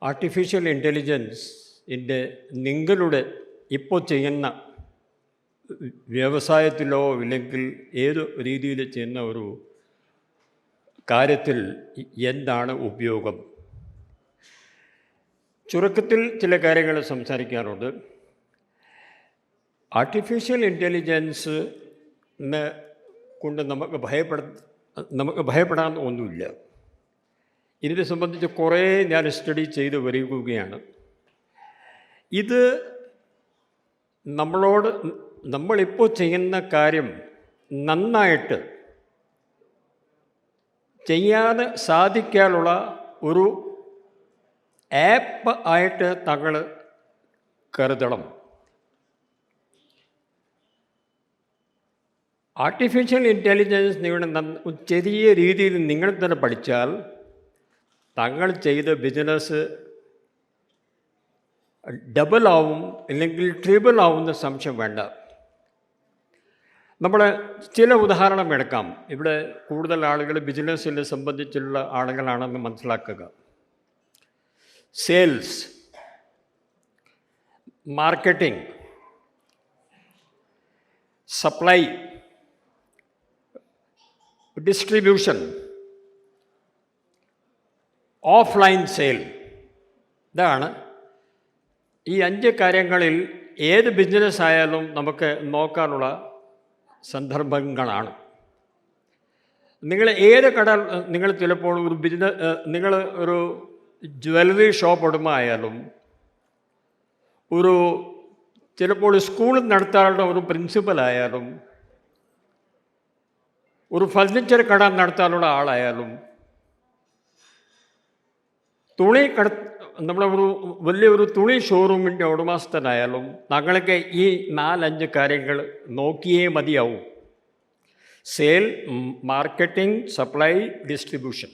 Artificial ഇൻ്റലിജൻസിൻ്റെ നിങ്ങളുടെ ഇപ്പോൾ ചെയ്യുന്ന വ്യവസായത്തിലോ ഇല്ലെങ്കിൽ ഏത് രീതിയിൽ ചെയ്യുന്ന ഒരു കാര്യത്തിൽ എന്താണ് ഉപയോഗം? ചുരുക്കത്തിൽ ചില കാര്യങ്ങൾ സംസാരിക്കാറുണ്ട്. ആർട്ടിഫിഷ്യൽ ഇൻ്റലിജൻസിനെ കൊണ്ട് നമുക്ക് ഭയപ്പെടാൻ ഒന്നുമില്ല. ഇതിനെ സംബന്ധിച്ച് കുറേ ഞാൻ സ്റ്റഡി ചെയ്ത് വരികയാണ്. ഇത് നമ്മളിപ്പോൾ ചെയ്യുന്ന കാര്യം നന്നായിട്ട് ചെയ്യാൻ സാധിക്കാനുള്ള ഒരു ആപ്പ് ആയിട്ട് താങ്കൾ കരുതണം. ആർട്ടിഫിഷ്യൽ ഇൻ്റലിജൻസ് നിങ്ങളുടെ ചെറിയ രീതിയിൽ നിങ്ങൾ തന്നെ പഠിച്ചാൽ താങ്കൾ ചെയ്ത ബിസിനസ് ഡബിൾ ആവും അല്ലെങ്കിൽ ട്രിപ്പിൾ ആവുന്ന സംശയം വേണ്ട. നമ്മൾ ചില ഉദാഹരണം എടുക്കാം. ഇവിടെ കൂടുതൽ ആളുകൾ ബിസിനസ്സിനെ സംബന്ധിച്ചുള്ള ആളുകളാണെന്ന് മനസ്സിലാക്കുക. Sales, marketing, supply, distribution, offline sale. ഇതാണ് ഈ 5 കാര്യങ്ങളിൽ ഏത് ബിസിനസ് ആയാലും നമുക്ക് നോക്കാനുള്ള സന്ദർഭങ്ങളാണ്. നിങ്ങൾ ചിലപ്പോൾ ഒരു നിങ്ങൾ ഒരു ജ്വല്ലറി ഷോപ്പ് ഉടമ ആയാലും, ചിലപ്പോൾ സ്കൂൾ നടത്താനുള്ള ഒരു പ്രിൻസിപ്പലായാലും, ഒരു ഫർണിച്ചർ കട നടത്താനുള്ള ആളായാലും, നമ്മളൊരു വലിയൊരു തുണി ഷോറൂമിൻ്റെ ഉടമസ്ഥനായാലും താങ്കൾക്ക് ഈ 4-5 കാര്യങ്ങൾ നോക്കിയേ മതിയാവും. Sale, marketing, supply, distribution.